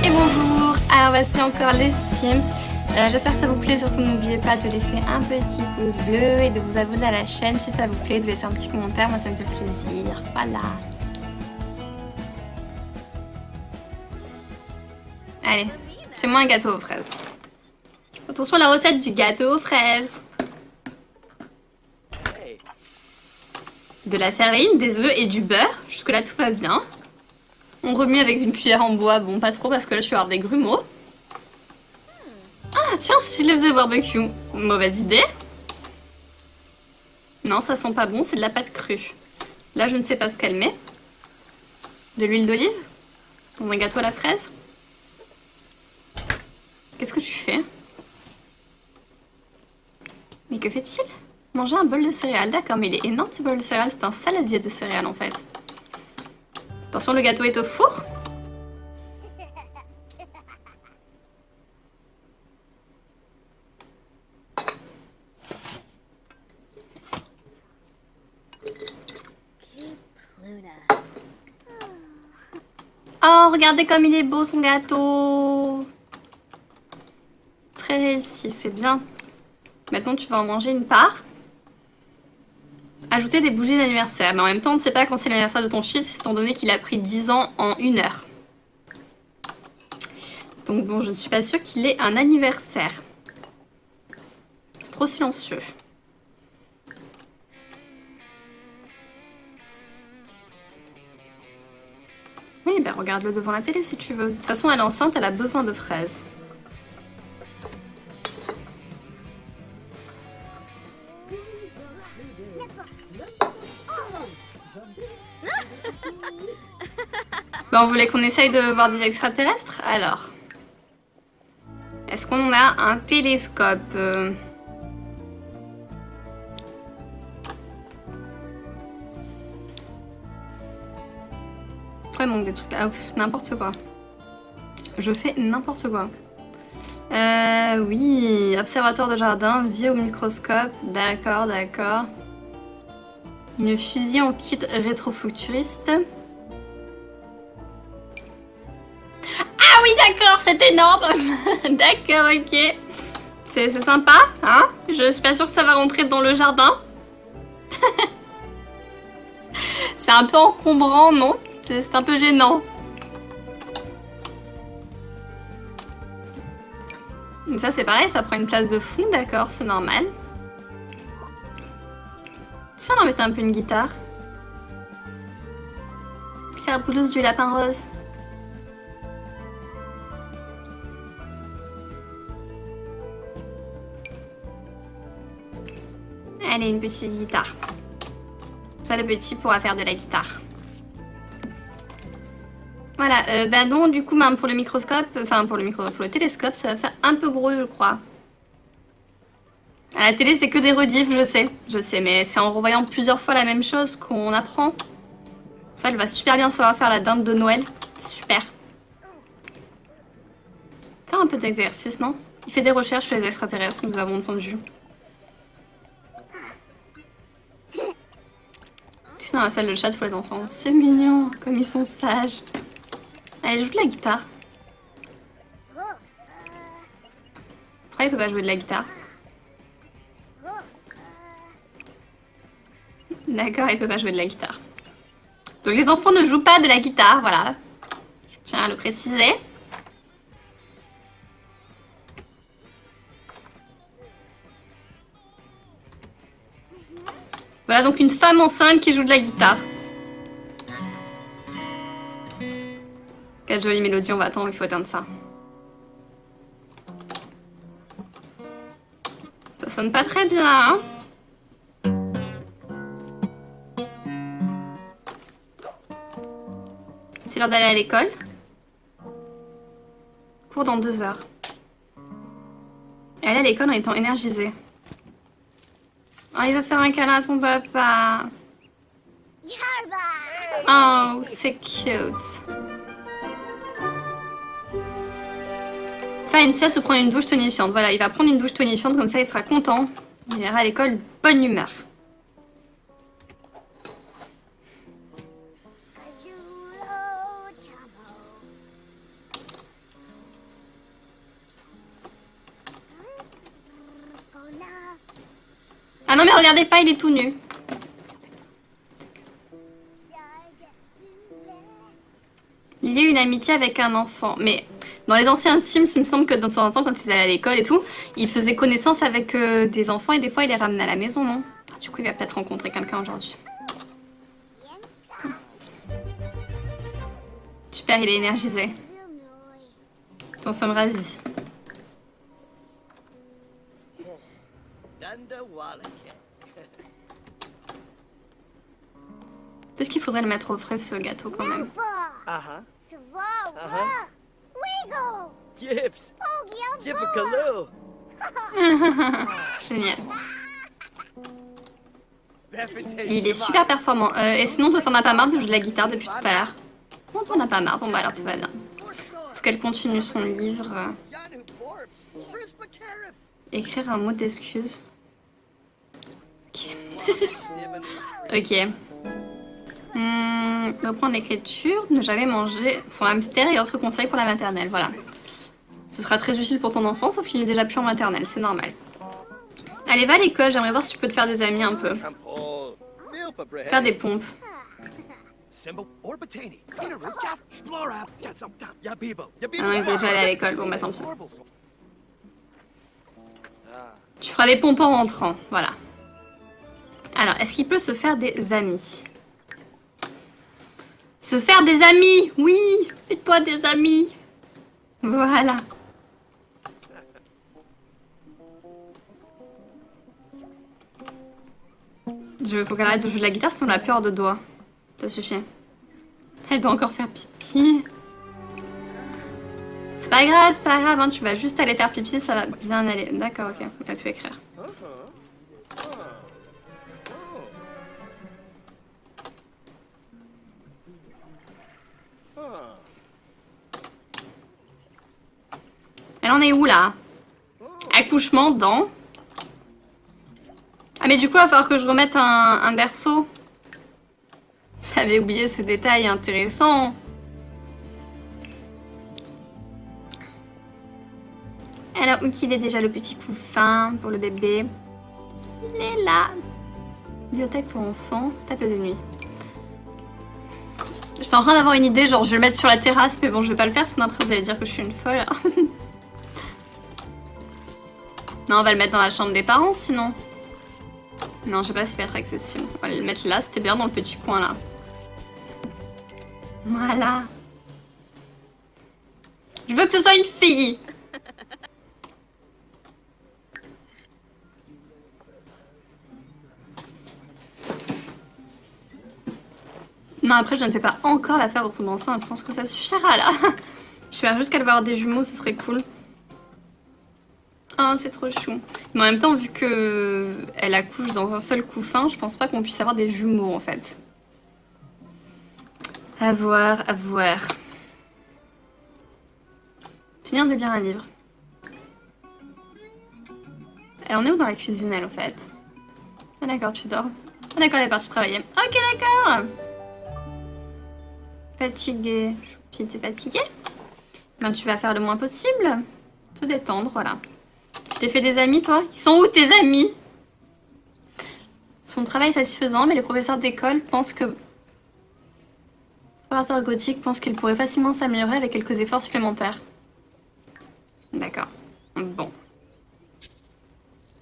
Et bonjour, alors voici encore les Sims. J'espère que ça vous plaît, surtout n'oubliez pas de laisser un petit pouce bleu et de vous abonner à la chaîne si ça vous plaît, de laisser un petit commentaire, moi ça me fait plaisir, voilà. Allez, fais-moi un gâteau aux fraises. Attention à la recette du gâteau aux fraises. De la farine, des œufs et du beurre, jusque là tout va bien. On remue avec une cuillère en bois, bon pas trop parce que là je vais avoir des grumeaux. Ah tiens, si je les faisais barbecue, mauvaise idée. Non, ça sent pas bon, c'est de la pâte crue. Là je ne sais pas ce qu'elle met. De l'huile d'olive? Dans un gâteau à la fraise? Qu'est-ce que tu fais? Mais que fait-il? Manger un bol de céréales, d'accord, mais il est énorme ce bol de céréales, c'est un saladier de céréales en fait. Attention, le gâteau est au four. Oh, regardez comme il est beau son gâteau. Très réussi, c'est bien. Maintenant, tu vas en manger une part. Ajouter des bougies d'anniversaire. Mais en même temps, on ne sait pas quand c'est l'anniversaire de ton fils, étant donné qu'il a pris 10 ans en 1 heure. Donc bon, je ne suis pas sûre qu'il ait un anniversaire. C'est trop silencieux. Oui, ben regarde-le devant la télé si tu veux. De toute façon, elle est enceinte, elle a besoin de fraises. Bon, vous voulez qu'on essaye de voir des extraterrestres? Alors. Est-ce qu'on a un télescope? Pourquoi il manque des trucs là? N'importe quoi. Je fais n'importe quoi. Oui, observatoire de jardin, vie au microscope. D'accord, d'accord. Une fusée en kit rétrofuturiste. Ah oui, d'accord, c'est énorme. D'accord, ok. C'est sympa, hein? Je suis pas sûre que ça va rentrer dans le jardin. C'est un peu encombrant, non? C'est un peu gênant. Donc ça, c'est pareil, ça prend une place de fond, d'accord, c'est normal. Si on en mettait un peu une guitare. Faire blouse du lapin rose. Allez, une petite guitare. Ça, le petit pourra faire de la guitare. Voilà, bah non, du coup, même pour le microscope, enfin pour le télescope, ça va faire un peu gros, je crois. À la télé, c'est que des rediffs, je sais, mais c'est en revoyant plusieurs fois la même chose qu'on apprend. Ça, elle va super bien savoir faire la dinde de Noël. Super. Faire un peu d'exercice, non? Il fait des recherches sur les extraterrestres, nous avons entendu. Tu es dans la salle de chat pour les enfants. C'est mignon, comme ils sont sages. Allez, joue de la guitare. Pourquoi il peut pas jouer de la guitare? D'accord, il peut pas jouer de la guitare. Donc les enfants ne jouent pas de la guitare, voilà. Je tiens à le préciser. Voilà donc une femme enceinte qui joue de la guitare. Quelle jolie mélodie, on va attendre, il faut éteindre ça. Ça sonne pas très bien, hein? C'est l'heure d'aller à l'école. Cours dans 2 heures. Aller à l'école en étant énergisée. Oh, il va faire un câlin à son papa. Oh, c'est cute. Faire une sieste ou prendre une douche tonifiante. Voilà, il va prendre une douche tonifiante, comme ça il sera content. Il ira à l'école bonne humeur. Ah non mais regardez pas, il est tout nu. Il y a une amitié avec un enfant. Mais dans les anciens Sims, il me semble que de temps en temps, quand il allait à l'école et tout, il faisait connaissance avec des enfants et des fois il les ramenait à la maison, non? Du coup, il va peut-être rencontrer quelqu'un aujourd'hui. Super, il est énergisé. Nous sommes ravis. Est-ce qu'il faudrait le mettre au frais ce gâteau quand même? Génial. Il est super performant. Et sinon, toi, t'en as pas marre de jouer de la guitare depuis tout à l'heure? Non, t'en as pas marre. Bon, bah alors tout va bien. Faut qu'elle continue son livre. Écrire un mot d'excuse. Ok. Ok. Reprendre l'écriture. Ne jamais manger son hamster et autres conseils pour la maternelle. Voilà. Ce sera très utile pour ton enfant, sauf qu'il est déjà plus en maternelle. C'est normal. Allez, va à l'école. J'aimerais voir si tu peux te faire des amis un peu. Faire des pompes. Ah non, il est déjà allé à l'école. Bon, bah tant pis. Tu feras des pompes en rentrant. Voilà. Alors, est-ce qu'il peut se faire des amis? Se faire des amis! Oui! Fais-toi des amis! Voilà. Faut qu'elle arrête de jouer de la guitare sinon elle a peur de doigts. Ça suffit. Elle doit encore faire pipi. C'est pas grave, hein, tu vas juste aller faire pipi, ça va bien aller. D'accord, ok, elle a pu écrire. Elle en est où là? Accouchement dans... Ah mais du coup il va falloir que je remette un berceau. J'avais oublié ce détail intéressant. Alors où qu'il est déjà le petit couffin pour le bébé? Il est là. Bibliothèque pour enfants, table de nuit. J'étais en train d'avoir une idée, genre je vais le mettre sur la terrasse, mais bon je vais pas le faire sinon après vous allez dire que je suis une folle. Non, on va le mettre dans la chambre des parents sinon. Non, je sais pas si ça peut être accessible. On va le mettre là, c'était bien dans le petit coin là. Voilà. Je veux que ce soit une fille. Non, après je ne fais pas encore la faire retourner enceinte. Je pense que ça suffira là. J'espère juste qu'elle va avoir des jumeaux, ce serait cool. Ah, c'est trop chou. Mais en même temps, vu que elle accouche dans un seul couffin, je pense pas qu'on puisse avoir des jumeaux en fait. À voir, à voir. Finir de lire un livre. Elle en est où dans la cuisine, elle, en fait? Ah d'accord, tu dors. Ah d'accord, elle est partie travailler. Ok, d'accord. Fatiguée. Choupi, t'es fatiguée? Ben, tu vas faire le moins possible. Te détendre, voilà. Tu t'es fait des amis, toi? Ils sont où, tes amis? Son travail est satisfaisant, mais les professeurs d'école pensent que... Le professeur gothique pense qu'il pourrait facilement s'améliorer avec quelques efforts supplémentaires. D'accord. Bon.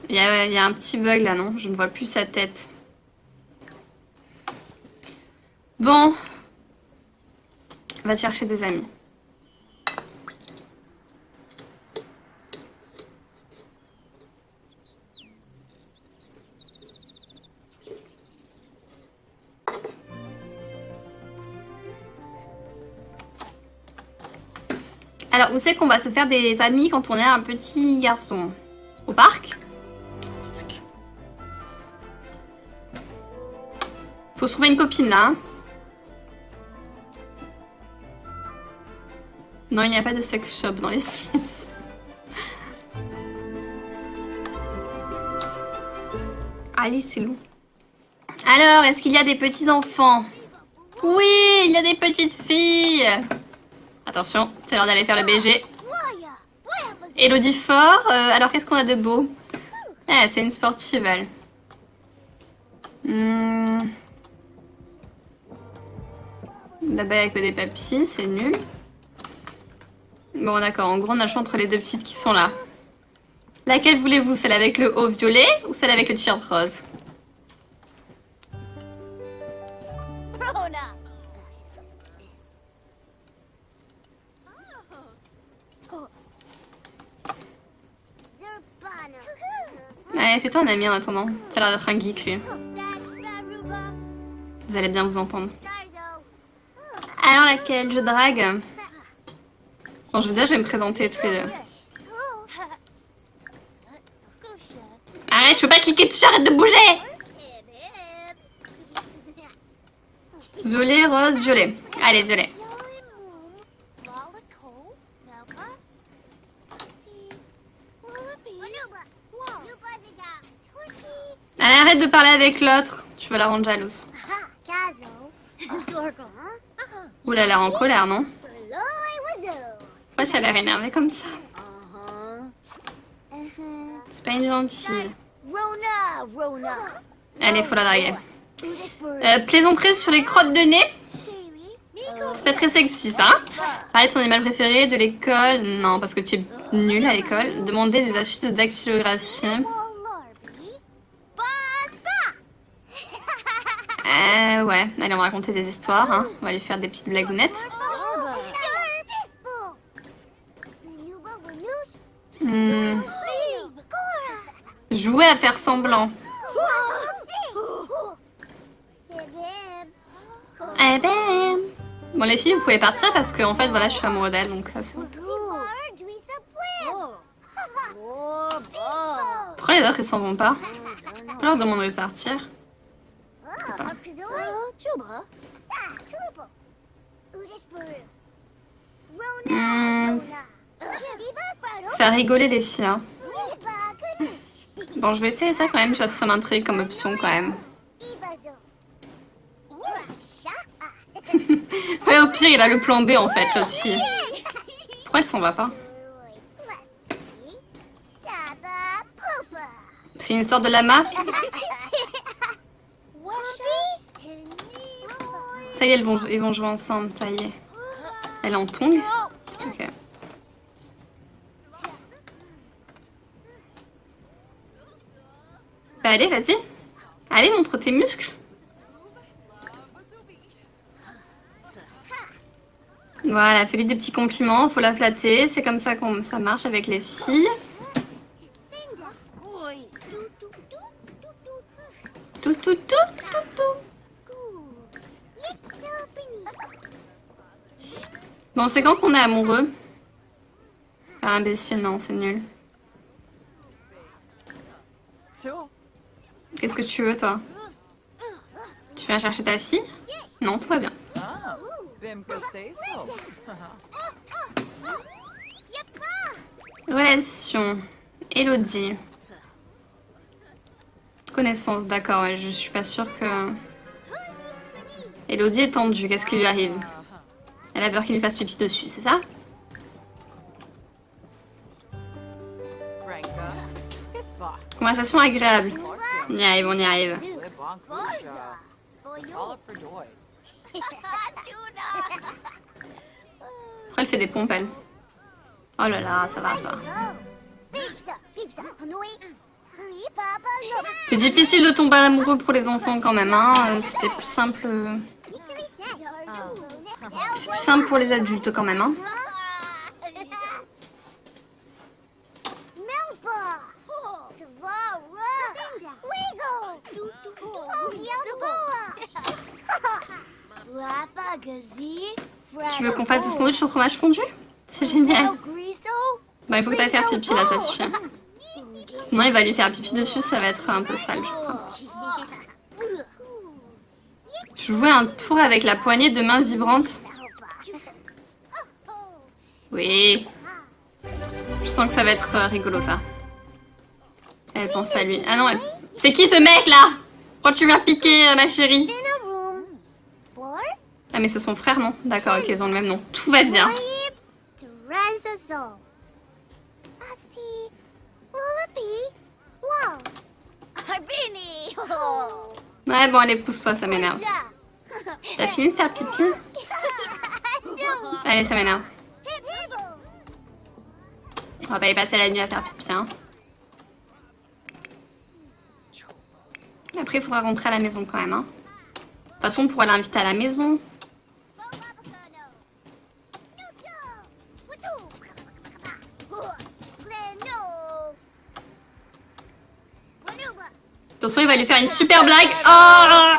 Il y a un petit bug là, non? Je ne vois plus sa tête. Bon. Va te chercher des amis. Alors, où c'est qu'on va se faire des amis quand on est un petit garçon? Au parc? Faut se trouver une copine là. Hein. Non, il n'y a pas de sex shop dans les Sims. Allez, c'est loup. Alors, est-ce qu'il y a des petits enfants? Oui, il y a des petites filles. Attention, c'est l'heure d'aller faire le BG. Elodie Fort, alors qu'est-ce qu'on a de beau? Ah, c'est une sportive, elle. D'abeille avec des papilles, c'est nul. Bon d'accord, en gros on a le choix entre les deux petites qui sont là. Laquelle voulez-vous? Celle avec le haut violet ou celle avec le t-shirt rose? Allez, fais-toi un ami en attendant. Ça a l'air d'être un geek lui. Vous allez bien vous entendre. Alors laquelle je drague? Bon, je veux dire, je vais me présenter tous les deux. Arrête, je peux pas cliquer dessus, arrête de bouger! Violet, rose, violet. Allez, violet. Allez, arrête de parler avec l'autre. Tu vas la rendre jalouse. Ouh, elle a l'air en colère, non? Pourquoi elle a l'air énervée comme ça? C'est pas une gentille. Allez, faut la draguer. Plaisanterie sur les crottes de nez. C'est pas très sexy, ça. Parler de ton animal préféré, de l'école. Non, parce que tu es nul à l'école. Demander des astuces de dactylographie. Ouais. Allez, on va raconter des histoires. Hein. On va lui faire des petites blagounettes. Jouer à faire semblant. Eh ben. Bon, les filles, vous pouvez partir parce que en fait, voilà, je suis amoureux d'elle, donc c'est bon. Pourquoi les autres ils s'en vont pas? On leur demanderait de partir. Faire rigoler les filles. Hein. Bon, je vais essayer ça quand même, parce que ça m'intrigue comme option quand même. Ouais, au pire, il a le plan B en fait, l'autre fille. Pourquoi elle s'en va pas? C'est une histoire de lama? Ça y est, ils vont jouer ensemble, ça y est. Elle est en tongue? Ok. Bah allez, vas-y. Allez, montre tes muscles. Voilà, fais-lui des petits compliments, faut la flatter. C'est comme ça que ça marche avec les filles. Tout, tout, tout, tout, tout. Bon, c'est quand qu'on est amoureux? Ah, imbécile, non, c'est nul. Qu'est-ce que tu veux, toi? Tu viens chercher ta fille? Non, tout va bien. Relation. Elodie. Connaissance, d'accord, ouais, je suis pas sûre que... Elodie est tendue, qu'est-ce qui lui arrive? Elle a peur qu'il lui fasse pipi dessus, c'est ça? Conversation agréable. On y arrive, on y arrive. Pourquoi elle fait des pompes, elle? Oh là là, ça va, ça va. C'est difficile de tomber amoureux pour les enfants quand même, hein. C'était plus simple... C'est plus simple pour les adultes quand même, hein. Tu veux qu'on fasse des sandwichs au fromage fondu? C'est génial. Bon, il faut que tu ailles faire pipi là, ça suffit. Non, il va lui faire pipi dessus, ça va être un peu sale, je crois. Jouer un tour avec la poignée de main vibrante. Oui. Je sens que ça va être rigolo, ça. Elle pense à lui. Ah non, elle... C'est qui ce mec là? Pourquoi tu viens piquer, ma chérie? Ah mais c'est son frère, non? D'accord, ok, ils ont le même nom. Tout va bien. Ouais, bon, allez, pousse-toi, ça m'énerve. T'as fini de faire pipi? Allez, ça m'énerve. On va pas y passer la nuit à faire pipi, hein. Après, il faudra rentrer à la maison quand même, hein. De toute façon, on pourra l'inviter à la maison. Attention, il va lui faire une super blague. Oh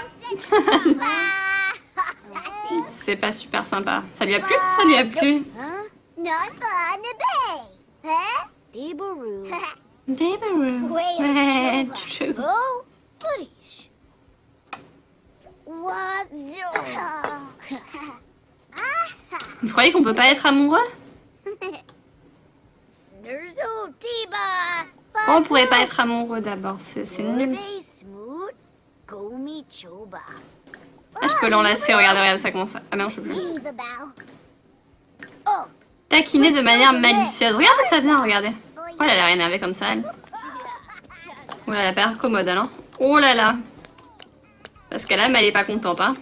c'est pas super sympa. Ça lui a plu? Ça lui a plu. Debaroo. Ouais, chou. Vous croyez qu'on peut pas être amoureux? On pourrait pas être amoureux d'abord, c'est nul. Ah, je peux l'enlacer, regardez, regardez, ça commence. Ah, mais non, je peux plus. Taquiner de manière malicieuse. Regardez, ça vient, regardez. Oh, elle a l'air énervée comme ça, elle. Oh là là, pas l'air commode, alors. Oh là là. Parce qu'elle elle est pas contente, hein.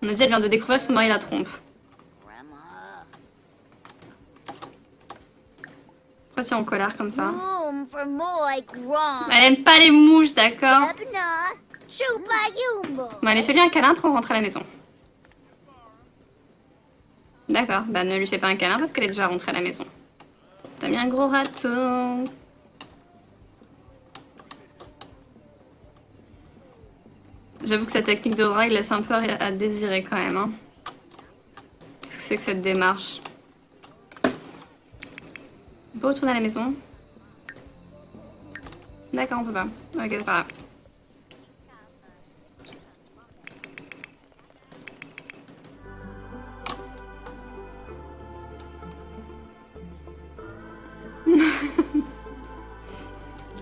On a dit, elle vient de découvrir que son mari la trompe. Pourquoi tu es en colère comme ça? Elle aime pas les mouches, d'accord. Bon, allez, fais-lui un câlin pour rentrer à la maison. D'accord, bah ne lui fais pas un câlin parce qu'elle est déjà rentrée à la maison. T'as mis un gros râteau. J'avoue que cette technique de drague laisse un peu à désirer quand même. Hein. Qu'est-ce que c'est que cette démarche? On peut retourner à la maison? D'accord, on peut pas. Ok, c'est pas grave.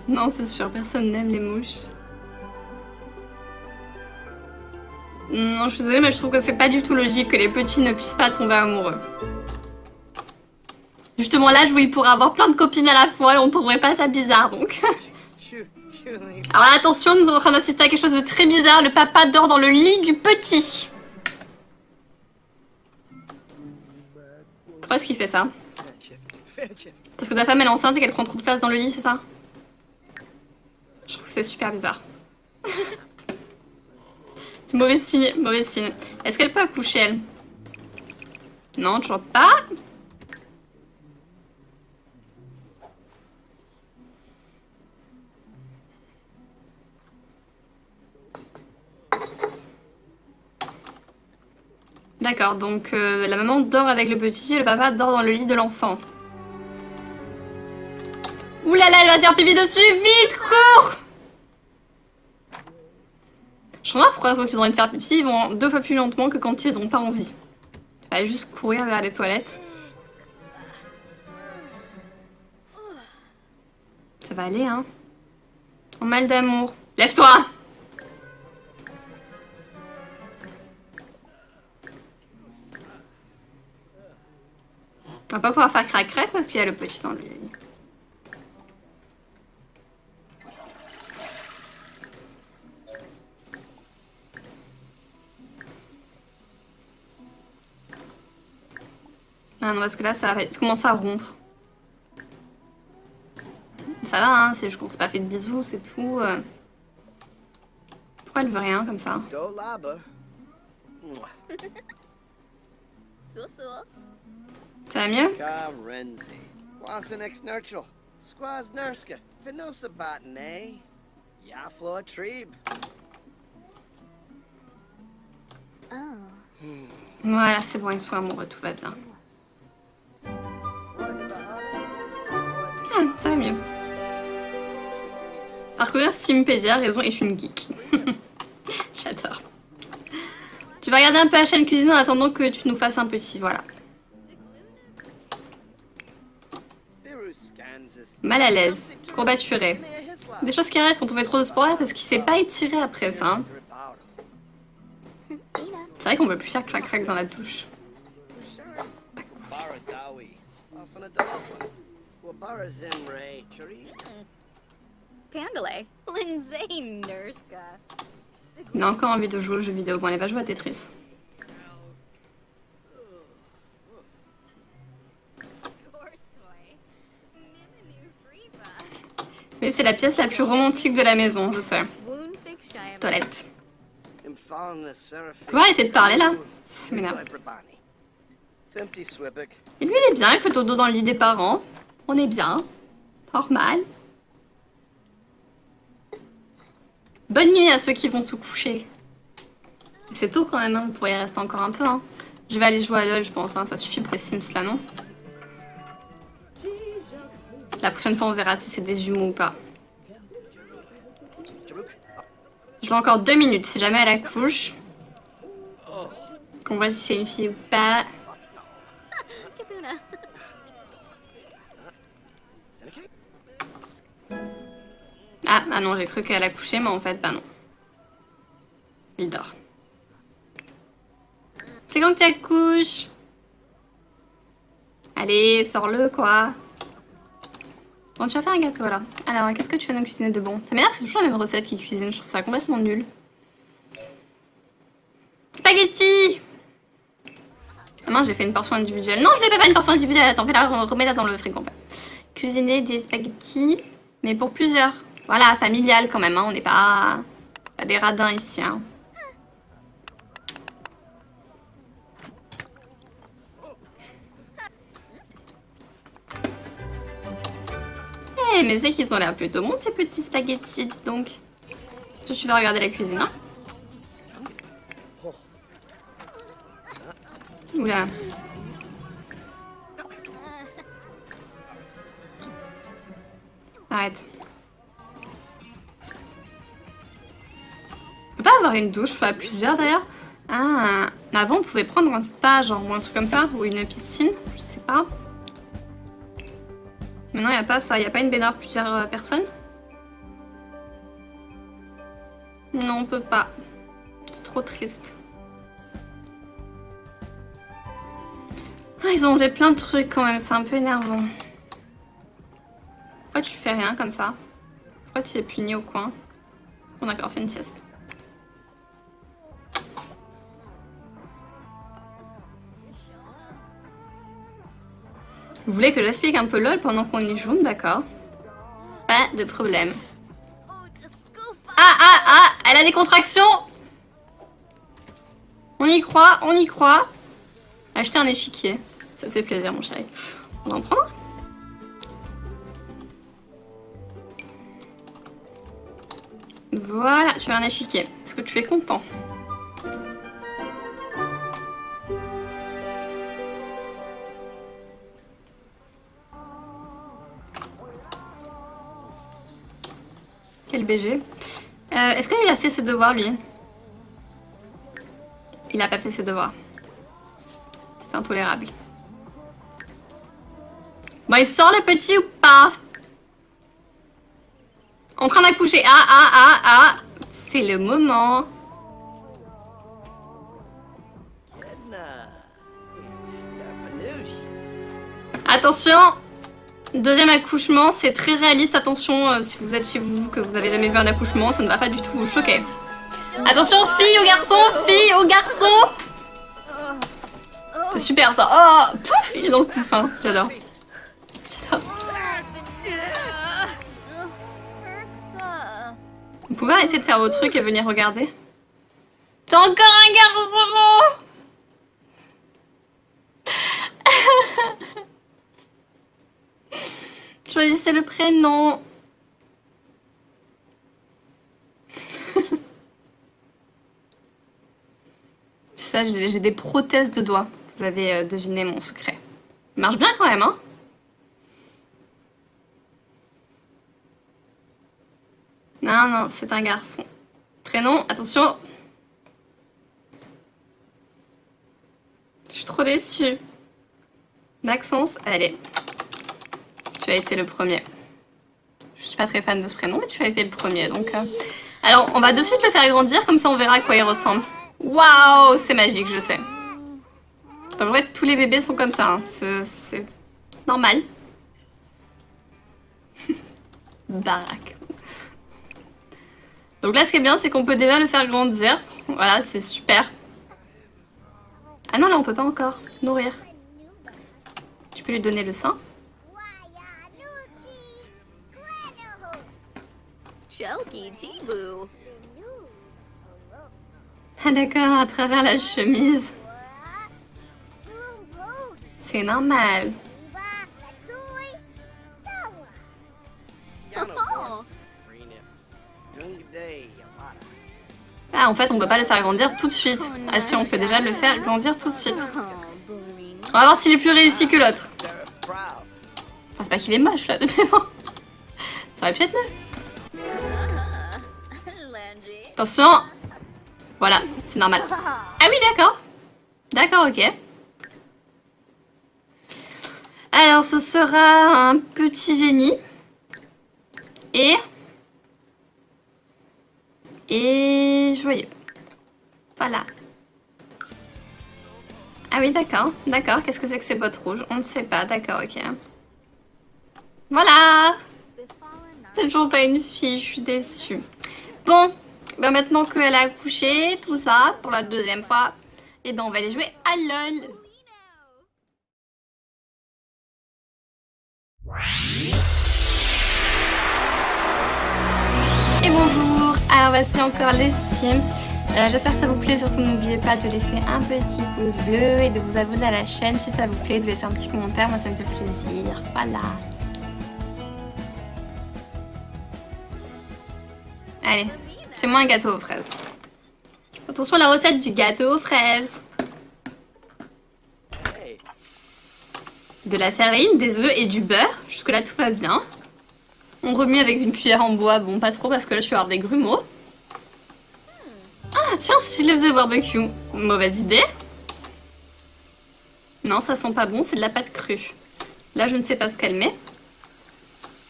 Non, c'est sûr, personne n'aime les mouches. Non, je suis désolée, mais je trouve que c'est pas du tout logique que les petits ne puissent pas tomber amoureux. Justement, l'âge où ils pourraient avoir plein de copines à la fois et on trouverait pas ça bizarre, donc. Alors attention, nous sommes en train d'assister à quelque chose de très bizarre. Le papa dort dans le lit du petit. Pourquoi est-ce qu'il fait ça? Parce que ta femme elle est enceinte et qu'elle prend trop de place dans le lit, c'est ça? Je trouve que c'est super bizarre. C'est mauvais signe, mauvais signe. Est-ce qu'elle peut accoucher, elle? Non, toujours pas. D'accord, donc la maman dort avec le petit et le papa dort dans le lit de l'enfant. Ouh là là, elle va se faire pipi dessus, vite, cours! Je comprends pas pourquoi quand ils ont envie de faire pipi, ils vont 2 fois plus lentement que quand ils ont pas envie. Il va juste courir vers les toilettes. Ça va aller, hein? En mal d'amour. Lève-toi! On va pas pouvoir faire crac-crac parce qu'il y a le petit dans le lit. Ah non, parce que là, ça commence à rompre. Ça va, hein, c'est juste qu'on s'est pas fait de bisous, c'est tout. Pourquoi elle veut rien comme ça? Ça va mieux? Voilà, c'est bon, ils sont amoureux, tout va bien. Ah, ça va mieux. Parcourir Steampédia, raison est une geek. J'adore. Tu vas regarder un peu la chaîne cuisine en attendant que tu nous fasses un petit, voilà. Mal à l'aise, courbaturé. Des choses qui arrivent quand on fait trop de sport parce qu'il sait pas étirer après ça. Hein. C'est vrai qu'on peut plus faire crac-crac dans la douche. Pandalay. Lindsay Nurska. Il a encore envie de jouer aux jeux vidéo. Bon, allez, va jouer à Tetris. Mais c'est la pièce la plus romantique de la maison, je sais. Toilette. Faut arrêter de parler là. Ça m'énerve. Et lui il est bien, il fait dodo dans le lit des parents. On est bien. Normal. Bonne nuit à ceux qui vont se coucher. C'est tôt quand même, hein. Vous pourriez rester encore un peu. Hein. Je vais aller jouer à LoL, je pense. Hein. Ça suffit pour les Sims là, non? La prochaine fois, on verra si c'est des jumeaux ou pas. Je l'ai encore 2 minutes. Si jamais elle accouche, qu'on voit si c'est une fille ou pas. Ah non, j'ai cru qu'elle a couché, mais en fait, bah non. Il dort. C'est quand tu accouches. Allez, sors-le, quoi. Bon, tu vas faire un gâteau, là. Alors, qu'est-ce que tu vas nous cuisiner de bon? Ça m'énerve, c'est toujours la même recette qu'ils cuisinent. Je trouve ça complètement nul. Spaghetti! Ah mince, j'ai fait une portion individuelle. Non, je vais pas faire une portion individuelle. Attends, remets-la dans le frigo, en fait. Cuisiner des spaghettis, mais pour plusieurs. Voilà, familial quand même, hein. On n'est pas des radins ici, hein. Eh, mais c'est qu'ils ont l'air plutôt bons, ces petits spaghettis, dis donc. Tu vas regarder la cuisine, hein. Oula. Arrête. On peut pas avoir une douche, pas plusieurs d'ailleurs. Ah, avant on pouvait prendre un spa genre ou un truc comme ça, ou une piscine, je sais pas. Maintenant il n'y a pas ça, il n'y a pas une baignoire plusieurs personnes. Non, on peut pas. C'est trop triste. Ah, ils ont enlevé plein de trucs quand même, c'est un peu énervant. Pourquoi tu fais rien comme ça? Pourquoi tu es puni au coin? On a encore fait une sieste. Vous voulez que j'explique un peu LOL pendant qu'on y joue? D'accord. Pas de problème. Ah, elle a des contractions. On y croit, on y croit. Acheter un échiquier. Ça te fait plaisir, mon chéri. On en prend? Voilà, tu as un échiquier. Est-ce que tu es content? Quel BG. Est-ce qu'il a fait ses devoirs, lui? Il a pas fait ses devoirs. C'est intolérable. Bon, il sort le petit ou pas? En train d'accoucher. Ah. C'est le moment. Attention. Deuxième accouchement, c'est très réaliste. Attention, si vous êtes chez vous, que vous avez jamais vu un accouchement, ça ne va pas du tout vous choquer. Attention, fille au garçon. C'est super ça. Oh, pouf, il est dans le couffin. Hein. J'adore. Vous pouvez arrêter de faire vos trucs et venir regarder? T'as encore un garçon. Choisissez le prénom. Ça, j'ai des prothèses de doigts. Vous avez deviné mon secret. Il marche bien quand même, hein? Non, c'est un garçon. Prénom, attention. Je suis trop déçue. Maxence, allez. Tu as été le premier. Je suis pas très fan de ce prénom, mais tu as été le premier, donc... Alors, on va de suite le faire grandir, comme ça on verra à quoi il ressemble. Waouh, c'est magique, je sais. Donc en fait, tous les bébés sont comme ça, hein. C'est normal. Baraque. Donc là, ce qui est bien, c'est qu'on peut déjà le faire grandir. Voilà, c'est super. Ah non, là, on peut pas encore nourrir. Tu peux lui donner le sein. Ah d'accord, à travers la chemise. C'est normal. Ah, en fait, on peut pas le faire grandir tout de suite. Ah si, on peut déjà le faire grandir tout de suite. On va voir s'il est plus réussi que l'autre. Enfin, c'est pas qu'il est moche, là, de mémoire. Ça aurait pu être mieux. Attention. Voilà, c'est normal. Ah oui, d'accord. D'accord, ok. Alors, ce sera un petit génie. Et joyeux. Voilà. Ah oui, d'accord. D'accord. Qu'est-ce que c'est que ces bottes rouges? On ne sait pas. D'accord, ok. Voilà. C'est toujours pas une fille, je suis déçue. Bon, ben maintenant qu'elle a accouché, tout ça, pour la deuxième fois, et ben on va aller jouer à LOL. Et bonjour, alors voici encore les Sims. J'espère que ça vous plaît, surtout n'oubliez pas de laisser un petit pouce bleu et de vous abonner à la chaîne si ça vous plaît, de laisser un petit commentaire, moi ça me fait plaisir, voilà. Allez, fais-moi un gâteau aux fraises. Attention à la recette du gâteau aux fraises. De la farine, des œufs et du beurre, jusque là tout va bien. On remue avec une cuillère en bois, bon pas trop parce que là je vais avoir des grumeaux. Ah tiens, si je les faisais barbecue, mauvaise idée. Non, ça sent pas bon, c'est de la pâte crue. Là je ne sais pas ce qu'elle met.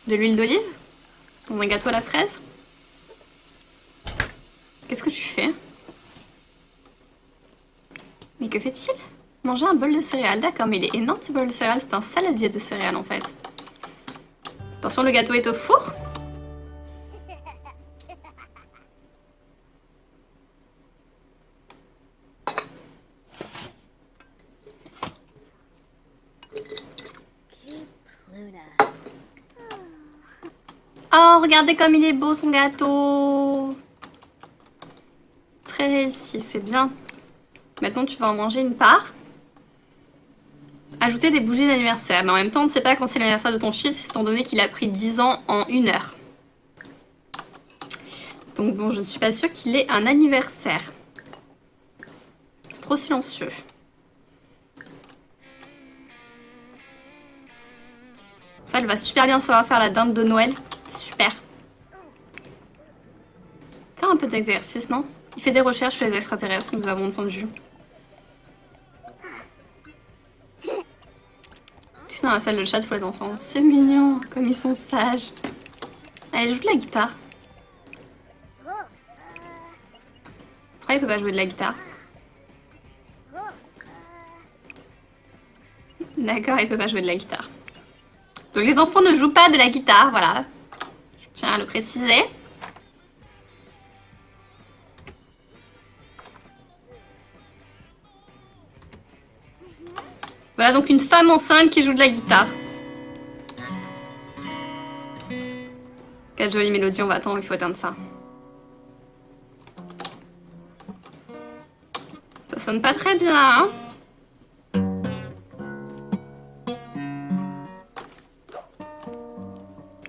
De l'huile d'olive? Dans un gâteau à la fraise? Qu'est-ce que tu fais? Mais que fait-il? Manger un bol de céréales, d'accord, mais il est énorme ce bol de céréales, c'est un saladier de céréales en fait. Attention, le gâteau est au four. Oh, regardez comme il est beau son gâteau. Très réussi, c'est bien. Maintenant, tu vas en manger une part. Ajouter des bougies d'anniversaire. Mais en même temps, on ne sait pas quand c'est l'anniversaire de ton fils, étant donné qu'il a pris 10 ans en 1 heure. Donc bon, je ne suis pas sûre qu'il ait un anniversaire. C'est trop silencieux. Ça, elle va super bien savoir faire la dinde de Noël. Super. Faire un peu d'exercice, non? Il fait des recherches sur les extraterrestres, nous avons entendu. Tu es dans la salle de chat pour les enfants. C'est mignon, comme ils sont sages. Allez, joue de la guitare. Pourquoi il peut pas jouer de la guitare? D'accord, il peut pas jouer de la guitare. Donc les enfants ne jouent pas de la guitare, voilà. Je tiens à le préciser. Voilà donc une femme enceinte qui joue de la guitare. Quelle jolie mélodie, on va attendre, il faut éteindre ça. Ça sonne pas très bien, hein?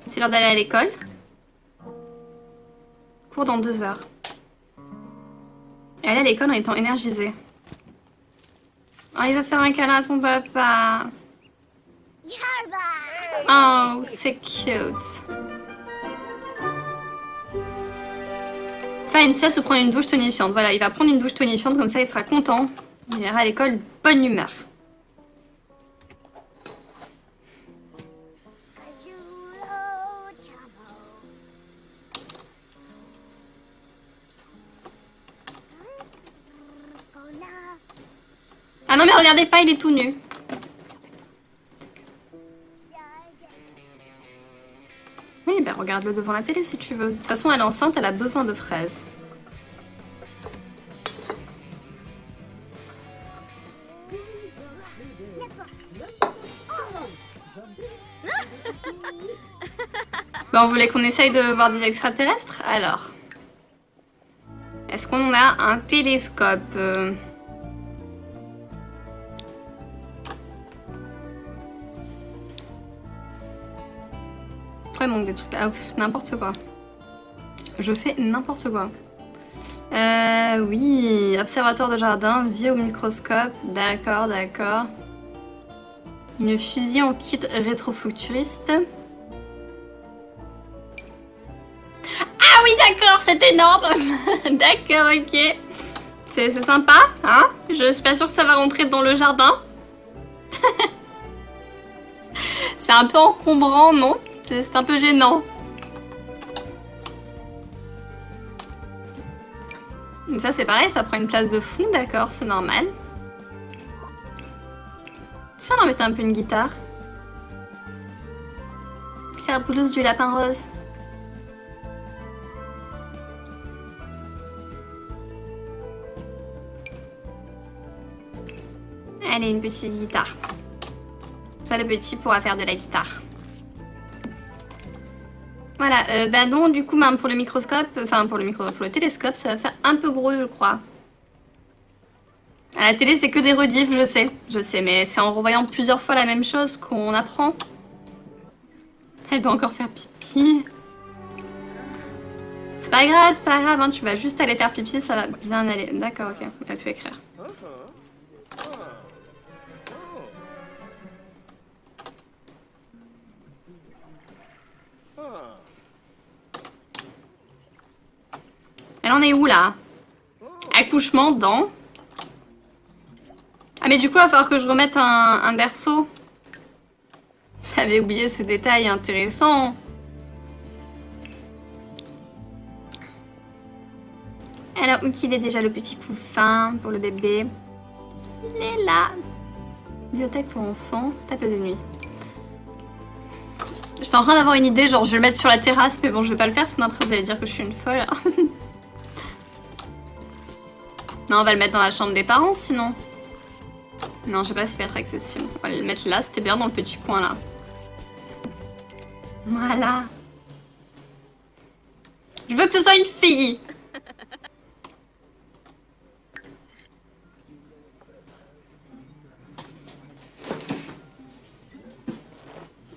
C'est l'heure d'aller à l'école. Cours dans 2 heures. Et aller à l'école en étant énergisée. Oh, il va faire un câlin à son papa. Oh, c'est cute. Faire une sieste ou prendre une douche tonifiante. Voilà, il va prendre une douche tonifiante, comme ça il sera content. Il ira à l'école de bonne humeur. Ah non mais regardez pas, il est tout nu. Oui, ben regarde-le devant la télé si tu veux. De toute façon, elle est enceinte, elle a besoin de fraises. Bon, vous voulez qu'on essaye de voir des extraterrestres? Alors. Est-ce qu'on a un télescope? Pourquoi il manque des trucs là? N'importe quoi. Je fais n'importe quoi. Oui, observatoire de jardin, vie au microscope. D'accord, d'accord. Une fusée en kit rétrofuturiste. Ah oui, d'accord, c'est énorme. D'accord, ok. C'est sympa, hein? Je suis pas sûre que ça va rentrer dans le jardin. C'est un peu encombrant, non? C'est un peu gênant. Ça, c'est pareil, ça prend une place de fond, d'accord, c'est normal. Si on en mettait un peu une guitare. Faire blues du lapin rose. Allez, une petite guitare. Ça, le petit pourra faire de la guitare. Voilà, bah non, du coup, même pour le microscope, enfin pour le télescope, ça va faire un peu gros, je crois. À la télé, c'est que des rediffs, je sais, mais c'est en revoyant plusieurs fois la même chose qu'on apprend. Elle doit encore faire pipi. C'est pas grave, hein, tu vas juste aller faire pipi, ça va bien aller. D'accord, ok, on a pu écrire. Elle en est où, là? Accouchement dans... Ah, mais du coup, il va falloir que je remette un berceau. J'avais oublié ce détail intéressant. Alors, où qu'il est déjà le petit couffin pour le bébé? Il est là. Bibliothèque pour enfants, table de nuit. J'étais en train d'avoir une idée, genre je vais le mettre sur la terrasse, mais bon, je vais pas le faire, sinon après vous allez dire que je suis une folle. Non, on va le mettre dans la chambre des parents, sinon. Non, je sais pas si ça peut être accessible. On va le mettre là, c'était bien dans le petit coin, là. Voilà. Je veux que ce soit une fille.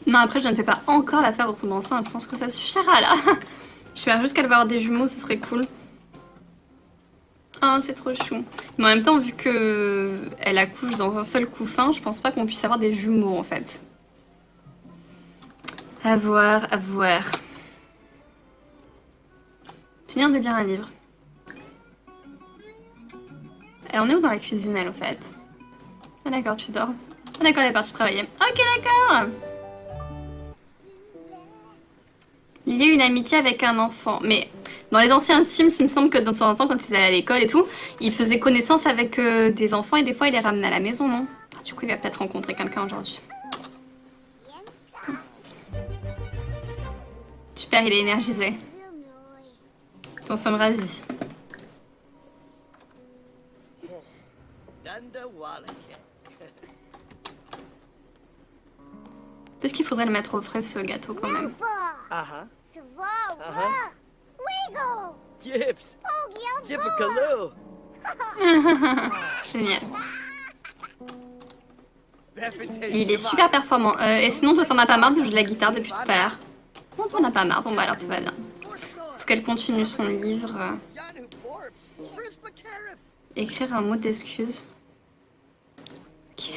Non, après, je ne fais pas encore la faire retourner enceinte. Je pense que ça suffira, là. J'espère juste qu'elle va avoir des jumeaux, ce serait cool. Ah, c'est trop chou. Mais en même temps, vu que elle accouche dans un seul couffin, je pense pas qu'on puisse avoir des jumeaux, en fait. À voir, à voir. Finir de lire un livre. Elle en est où dans la cuisine, elle, au fait? Ah d'accord, tu dors. Ah d'accord, elle est partie travailler. Ok, d'accord. Il y a eu une amitié avec un enfant. Mais dans les anciens Sims, il me semble que de temps en temps, quand il allait à l'école et tout, il faisait connaissance avec des enfants et des fois, il les ramenait à la maison, non? Ah, du coup, il va peut-être rencontrer quelqu'un aujourd'hui. Super, il est énergisé. Nous sommes ravis. Est-ce qu'il faudrait le mettre au frais, ce gâteau, quand même? Génial. Il est super performant. Et sinon, toi, t'en as pas marre de jouer de la guitare depuis tout à l'heure? Non, t'en as pas marre. Bon, bah alors tout va bien. Faut qu'elle continue son livre. Écrire un mot d'excuse. Ok.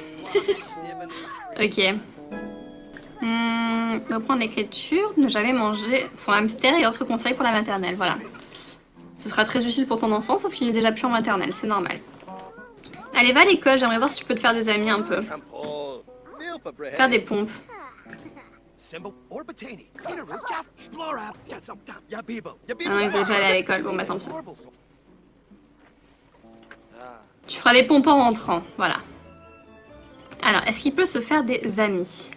Ok. Reprendre l'écriture, ne jamais manger son hamster et autres conseils pour la maternelle, voilà. Ce sera très utile pour ton enfant, sauf qu'il est déjà plus en maternelle, c'est normal. Allez, va à l'école, j'aimerais voir si tu peux te faire des amis un peu. Faire des pompes. Ah non, il est déjà allé à l'école, bon bah tant pis. Tu feras des pompes en rentrant, voilà. Alors, est-ce qu'il peut se faire des amis?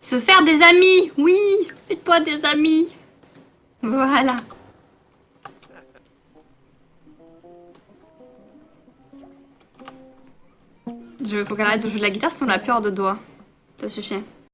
Se faire des amis. Oui, fais-toi des amis. Voilà. Faut qu'elle arrête de jouer de la guitare sinon elle a peur de doigts. Ça suffit.